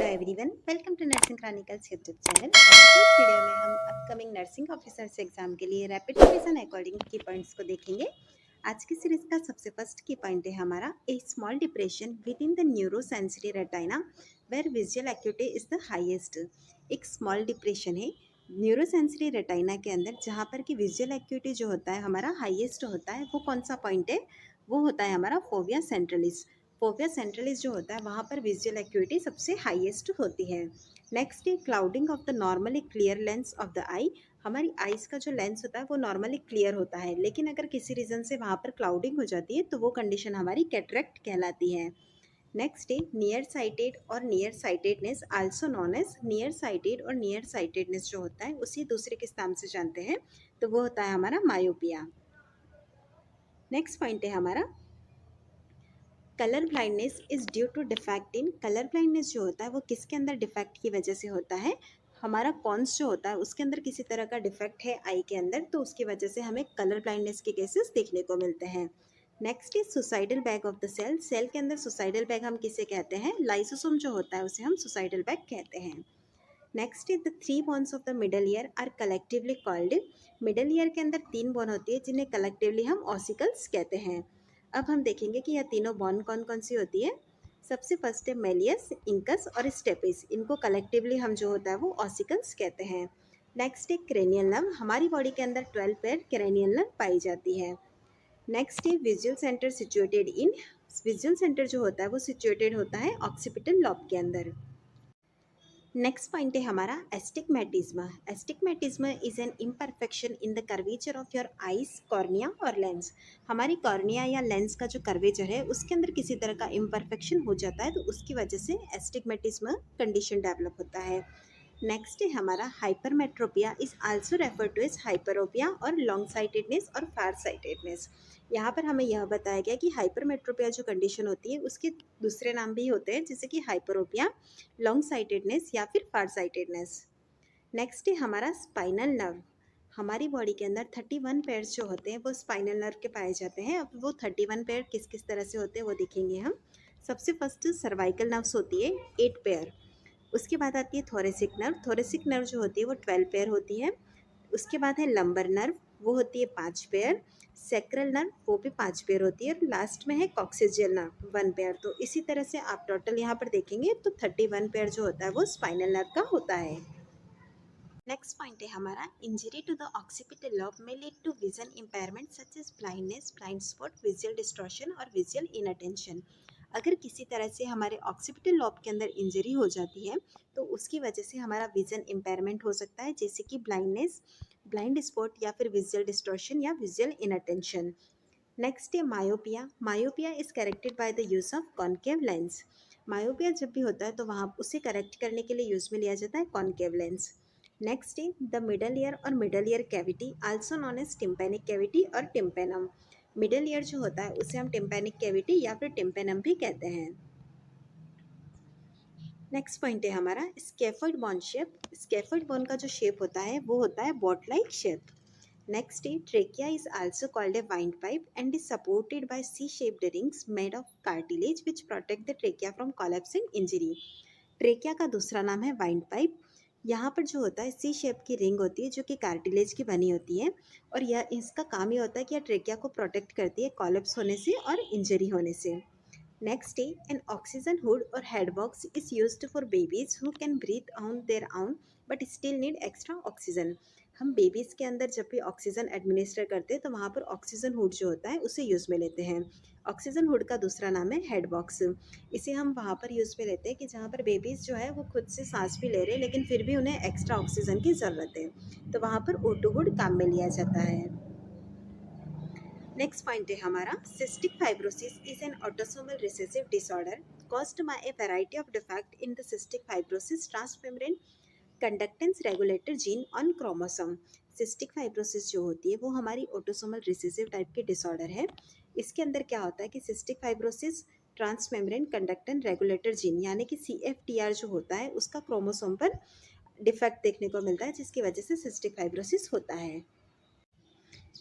Everyone, welcome to nursing chronicles YouTube channel. आज की इस वीडियो में हम अपकमिंग नर्सिंग ऑफिसर्स एग्जाम के लिए रैपिड रिवीजन अकॉर्डिंग की पॉइंट्स को देखेंगे। आज की सीरीज का सबसे फर्स्ट की पॉइंट है हमारा a small depression within the neurosensory retina where visual acuity is the highest. एक स्मॉल डिप्रेशन है न्यूरोसेंसरी रेटाइना के अंदर जहाँ पर कि विजुअल एक्यूटी जो होता है हमारा हाईएस्ट होता है। वो कौन सा पॉइंट है? वो होता है हमारा फोविया सेंट्रलिस। फोविया सेंट्रलिस जो होता है वहाँ पर विजुअल एक्यूटी सबसे हाईएस्ट होती है। नेक्स्ट है clouding of the normally clear lens of the eye. हमारी आइज़ का जो लेंस होता है वो नॉर्मली क्लियर होता है, लेकिन अगर किसी रीज़न से वहाँ पर क्लाउडिंग हो जाती है तो वो कंडीशन हमारी कैटरेक्ट कहलाती है। नेक्स्ट है नियर साइटेड और near sightedness, also known as near sighted और नियर साइटेडनेस जो होता है उसी दूसरे किस नाम से जानते हैं, तो वो होता है हमारा मायोपिया। नेक्स्ट पॉइंट है हमारा colour blindness is due to defect in. Colour blindness जो होता है वो किसके अंदर डिफेक्ट की वजह से होता है? हमारा कॉन्स जो होता है उसके अंदर किसी तरह का डिफेक्ट है आई के अंदर, तो उसकी वजह से हमें कलर ब्लाइंडनेस के केसेस देखने को मिलते हैं। Next is suicidal bag of the cell. Cell के अंदर सुसाइडल बैग हम किसे कहते हैं? लाइसोसोम जो होता है उसे हम सुसाइडल बैग कहते हैं। Next is the 3 bones of the middle ear are collectively called. Middle ear के अंदर 3 बोन होती है जिन्हें कलेक्टिवली हम ऑसिकल्स कहते हैं। अब हम देखेंगे कि यह तीनों बॉन कौन कौन सी होती है। सबसे फर्स्ट है मेलियस, इंकस और स्टेपिस। इनको कलेक्टिवली हम जो होता है वो ऑसिकल्स कहते हैं। नेक्स्ट है क्रेनियल नर्व। हमारी बॉडी के अंदर 12 पेयर क्रेनियल नर्व पाई जाती है। नेक्स्ट है visual centre situated in. Visual centre जो होता है वो सिचुएटेड होता है ऑक्सीपिटल लॉब के अंदर। नेक्स्ट पॉइंट है हमारा astigmatism. Astigmatism is an imperfection in the curvature of your eyes, cornea और लेंस। हमारी कॉर्निया या लेंस का जो कर्वेचर है उसके अंदर किसी तरह का इम्परफेक्शन हो जाता है, तो उसकी वजह से एस्टिग्मेटिज्म कंडीशन डेवलप होता है। नेक्स्ट है हमारा hypermetropia is also refer to as hyperopia और लॉन्ग साइटेडनेस और फार साइटेडनेस। यहाँ पर हमें यह बताया गया कि हाइपरमेट्रोपिया जो कंडीशन होती है उसके दूसरे नाम भी होते हैं, जैसे कि हाइपरोपिया, लॉन्ग साइटेडनेस या फिर फार साइटेडनेस। नेक्स्ट है हमारा स्पाइनल नर्व। हमारी बॉडी के अंदर 31 पेयर्स जो होते हैं वो स्पाइनल नर्व के पाए जाते हैं। अब वो 31 पेयर किस किस तरह से होते हैं वो देखेंगे हम। सबसे फर्स्ट सर्वाइकल नर्व्स होती है 8 पेयर। उसके बाद आती है थोरेसिक नर्व। थोरेसिक नर्व जो होती है वो 12 पेयर होती है। उसके बाद है लंबर नर्व, वो होती है 5 पेयर। सेक्रल नर्व वो भी 5 पेयर होती है। और लास्ट में है कॉक्सिजियल नर्व 1 पेयर। तो इसी तरह से आप टोटल यहाँ पर देखेंगे तो 31 पेयर जो होता है वो स्पाइनल नर्व का होता है। नेक्स्ट पॉइंट है हमारा injury to the occipital lobe में lead to vision impairment such as blindness, blind spot, visual distortion और विजुअल इनअटेंशन। अगर किसी तरह से हमारे ऑक्सीपिटल लॉब के अंदर इंजरी हो जाती है तो उसकी वजह से हमारा विजन इम्पेयरमेंट हो सकता है, जैसे कि ब्लाइंडनेस, ब्लाइंड स्पॉट या फिर विजुअल डिस्टॉर्शन या विजुअल इनअटेंशन। नेक्स्ट है myopia. Myopia is corrected by the use of concave lens. Myopia जब भी होता है तो वहाँ उसे करेक्ट करने के लिए यूज में लिया जाता है कॉनकेव लेंस। नेक्स्ट है द मिडल ईयर और middle ear cavity also known as tympanic cavity और टिम्पेनम। मिडल ईयर जो होता है उसे हम टिम्पेनिक कैविटी या फिर टिम्पेनम भी कहते हैं। नेक्स्ट पॉइंट है हमारा scaffold bone shape. Scaffold bone का जो शेप होता है वो होता है bot like shape. Next is trachea is also called a windpipe and is supported by C-shaped rings made of cartilage which protect the trachea from collapse and injury. Trachea का दूसरा नाम है वाइंड पाइप। यहाँ पर जो होता है सी shape की रिंग होती है जो कि कार्टिलेज की बनी होती है, और यह इसका काम ये होता है कि यह ट्रेकिया को प्रोटेक्ट करती है कॉलेप्स होने से और इंजरी होने से। नेक्स्ट है एन ऑक्सीजन हुड और head box is used for babies who can breathe on their own but still need extra oxygen. हम बेबीज़ के अंदर जब भी ऑक्सीजन एडमिनिस्टर करते हैं तो वहाँ पर ऑक्सीजन हुड जो होता है उसे यूज़ में लेते हैं। ऑक्सीजन हुड का दूसरा नाम है हेड बॉक्स। इसे हम वहाँ पर यूज़ में लेते हैं कि जहाँ पर बेबीज़ जो है वो खुद से सांस भी ले रहे हैं लेकिन फिर भी उन्हें एक्स्ट्रा ऑक्सीजन की ज़रूरत है, तो वहाँ पर O2 हुड काम में लिया जाता है। नेक्स्ट पॉइंट है हमारा cystic fibrosis is an autosomal recessive disorder caused by A variety of defect in the cystic fibrosis transmembrane conductance regulator gene on chromosome. Cystic fibrosis जो होती है वो हमारी ऑटोसोमल रिसेसिव टाइप की डिसऑर्डर है। इसके अंदर क्या होता है कि cystic fibrosis transmembrane conductance regulator gene यानी कि CFTR जो होता है उसका क्रोमोसोम पर डिफेक्ट देखने को मिलता है, जिसकी वजह से सिस्टिक फाइब्रोसिस होता है।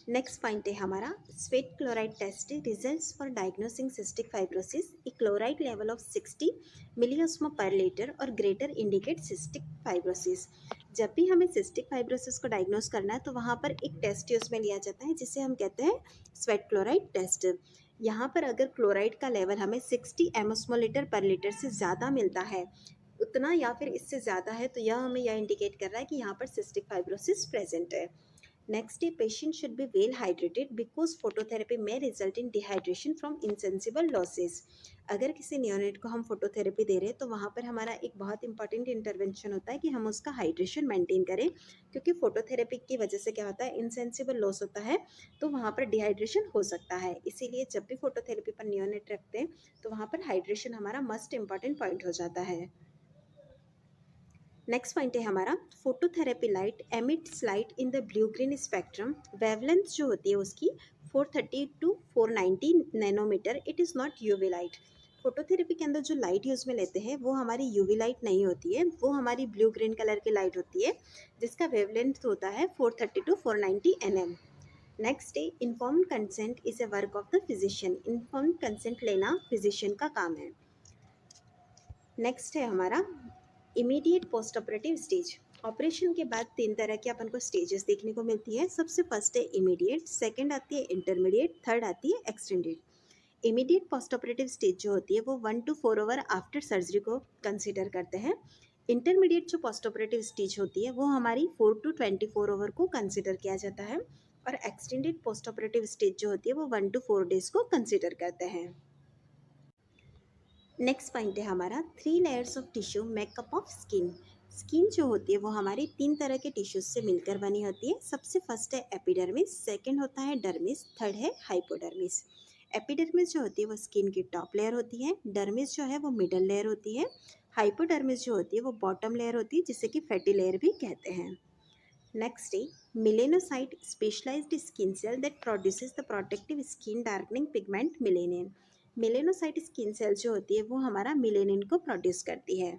नेक्स्ट पॉइंट है हमारा sweat chloride test results for diagnosing cystic fibrosis a chloride level of 60 milliosmole per litre और ग्रेटर इंडिकेट सिस्टिक फाइब्रोसिस। जब भी हमें सिस्टिक फाइब्रोसिस को डायग्नोस करना है तो वहाँ पर एक टेस्ट यूज में लिया जाता है जिसे हम कहते हैं स्वेट क्लोराइड टेस्ट। यहाँ पर अगर क्लोराइड का लेवल हमें 60 एमोस्मोलीटर पर लीटर से ज़्यादा मिलता है उतना या फिर इससे ज़्यादा है तो यह हमें यह इंडिकेट कर रहा है कि यहाँ पर सिस्टिक फाइब्रोसिस प्रेजेंट है। Next day, patient should be well hydrated because phototherapy may result in dehydration from insensible losses. अगर किसी नियोनेट को हम फोटोथेरेपी दे रहे हैं तो वहाँ पर हमारा एक बहुत इंपॉर्टेंट इंटरवेंशन होता है कि हम उसका हाइड्रेशन मेंटेन करें, क्योंकि फोटोथेरेपी की वजह से क्या होता है इनसेंसिबल लॉस होता है तो वहाँ पर डिहाइड्रेशन हो सकता है। इसीलिए जब भी फोटोथेरेपी पर नियोनेट रखते हैं तो वहाँ पर हाइड्रेशन हमारा मस्ट इंपॉर्टेंट पॉइंट हो जाता है। नेक्स्ट पॉइंट है हमारा phototherapy light emits light in the blue green spectrum. Wavelength जो होती है उसकी 430 to 490 nanometre. It is not UV light. Phototherapy के अंदर जो लाइट यूज़ में लेते हैं वो हमारी यूवी लाइट नहीं होती है, वो हमारी ब्लू ग्रीन कलर की लाइट होती है जिसका वेवलेंथ होता है 430 टू 490 nm। नेक्स्ट है informed consent is a work of the physician. Informed consent लेना फिजिशियन का काम है। नेक्स्ट है हमारा immediate post operative stage. Operation के बाद 3 तरह की अपन को स्टेजेस देखने को मिलती है। सबसे फर्स्ट है इमीडिएट, सेकंड आती है इंटरमीडिएट, थर्ड आती है extended. Immediate post operative stage जो होती है वो 1 to 4 आवर आफ्टर सर्जरी को कंसिडर करते हैं। इंटरमीडिएट जो पोस्ट ऑपरेटिव स्टेज होती है वो हमारी 4 to 24 आवर को कंसिडर किया जाता है, और एक्सटेंडेड पोस्ट ऑपरेटिव स्टेज जो होती है वो 1 to 4 डेज को कंसिडर करते हैं। नेक्स्ट पॉइंट है हमारा 3 layers of tissue makeup of skin. Skin जो होती है वो हमारी 3 तरह के टिश्यूज से मिलकर बनी होती है। सबसे फर्स्ट है एपिडर्मिस, सेकंड होता है डर्मिस, थर्ड है हाइपोडर्मिस। एपिडर्मिस जो होती है वो स्किन की टॉप लेयर होती है, डर्मिस जो है वो मिडल लेयर होती है, हाइपोडर्मिस जो होती है वो बॉटम लेयर होती है जिसे कि फैटी लेयर भी कहते हैं। नेक्स्ट है melanocyte, specialised skin cell that produces the protective skin darkening pigment melanin. Melanocyte skin cell जो होती है वो हमारा मेलेनिन को प्रोड्यूस करती है।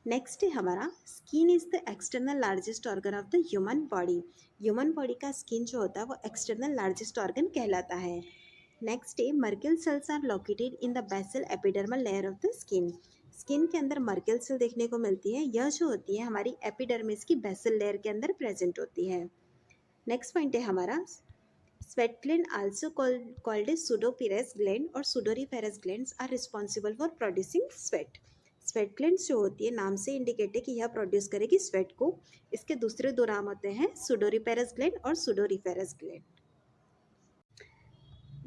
नेक्स्ट है हमारा skin is the external largest organ of the human body. Human body का स्किन जो होता है वो एक्सटर्नल लार्जेस्ट ऑर्गन कहलाता है। नेक्स्ट है Merkel cells are located in the basal epidermal layer of the skin. Skin के अंदर मर्केल सेल देखने को मिलती है, यह जो होती है हमारी एपिडर्मिस की बेसल लेयर के अंदर प्रेजेंट होती है। नेक्स्ट पॉइंट है हमारा sweat gland, also called as pseudoperous gland or sudoriferous glands, are responsible for producing sweat. Sweat glands जो होती है नाम से इंडिकेट है कि यह प्रोड्यूस करेगी स्वेट को। इसके दूसरे 2 नाम होते हैं सुडोरिपेरस ग्लैंड और सुडोरिफेरस ग्लैंड।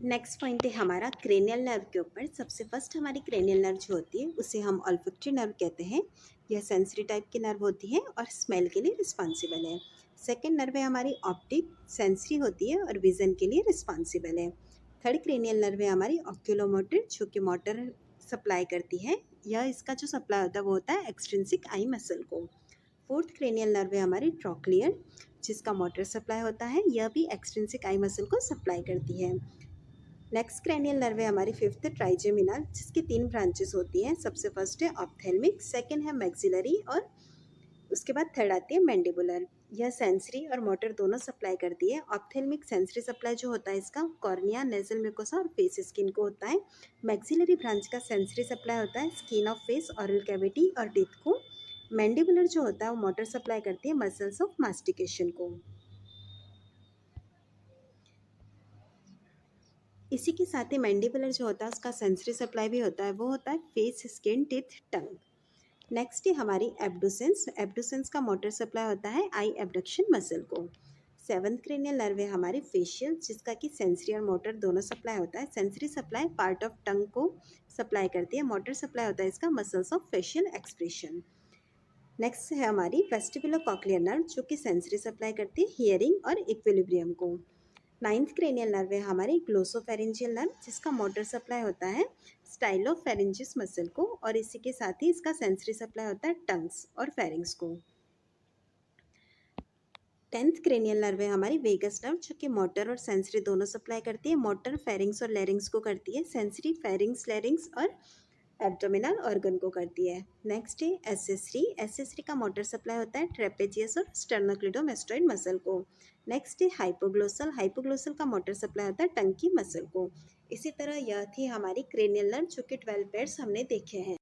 नेक्स्ट पॉइंट है हमारा क्रेनियल नर्व के ऊपर। सबसे फर्स्ट हमारी क्रेनियल नर्व जो होती है उसे हम ऑल्फैक्टरी नर्व कहते हैं। यह सेंसरी टाइप की नर्व होती है और स्मेल के लिए रिस्पॉन्सिबल है। सेकेंड नर्व है हमारी ऑप्टिक, सेंसरी होती है और विजन के लिए रिस्पॉन्सिबल है। थर्ड क्रेनियल नर्व है हमारी ऑक्यूलोमोटर, जो कि मोटर सप्लाई करती है। यह इसका जो सप्लाई होता है वो होता है एक्सट्रिंसिक आई मसल को। फोर्थ क्रेनियल नर्व है हमारी ट्रॉक्लियर, जिसका मोटर सप्लाई होता है, यह भी एक्सट्रिंसिक आई मसल को सप्लाई करती है। नेक्स्ट क्रेनियल नर्व है हमारी फिफ्थ ट्राइजेमिनल, जिसकी 3 ब्रांचेस होती हैं। सबसे फर्स्ट है ऑप्थेल्मिक, सेकंड है मैक्सिलरी और उसके बाद थर्ड आती है मैंडिबुलर। यह सेंसरी और मोटर दोनों सप्लाई करती है। ऑप्थेल्मिक सेंसरी सप्लाई जो होता है इसका कॉर्निया, नेजल म्यूकोसा और फेस स्किन को होता है। मैक्सिलरी ब्रांच का सेंसरी सप्लाई होता है skin of face, oral cavity और टीथ को। मैंडिबुलर जो होता है वो मोटर सप्लाई करती है मसल्स ऑफ मास्टिकेशन को। इसी के साथ ही मैंडिबुलर जो होता है उसका सेंसरी सप्लाई भी होता है, वो होता है फेस, स्किन, टीथ, टंग। नेक्स्ट है हमारी एब्डुसेंस। एब्डुसेंस का मोटर सप्लाई होता है आई एब्डक्शन मसल को। सेवंथ क्रेनियल नर्व है हमारी फेशियल, जिसका कि सेंसरी और मोटर दोनों सप्लाई होता है। Sensory supply part of tongue को सप्लाई करती है, मोटर सप्लाई होता है इसका muscles of facial expression. Next है हमारी वेस्टिबुलो कॉक्लियर नर्व, जो कि सेंसरी सप्लाई करती है हियरिंग और इक्विलिब्रियम को। नाइन्थ क्रेनियल नर्व है हमारी ग्लोसोफेरेंजियल नर्व, जिसका मोटर सप्लाई होता है स्टाइलोफेरेंजिस मसल को, और इसी के साथ ही इसका सेंसरी सप्लाई होता है टंग्स और फेरिंग्स को। 10th क्रेनियल नर्व है हमारी वेगस नर्व, जो कि मोटर और सेंसरी दोनों सप्लाई करती है। मोटर फेरिंग्स और लेरिंग्स को करती है, सेंसरी फेरिंग्स, लेरिंग्स और एब्डोमिनल ऑर्गन को करती है। नेक्स्ट है एसेसरी। एसेसरी का मोटर सप्लाई होता है ट्रेपेजियस और स्टर्नोक्लिडोमेस्टोइड मसल को। नेक्स्ट है हाइपोग्लोसल। हाइपोग्लोसल का मोटर सप्लाई होता है टंग की मसल को। इसी तरह यह थी हमारी क्रेनियल नर्व, जो कि 12 पेयर्स हमने देखे हैं।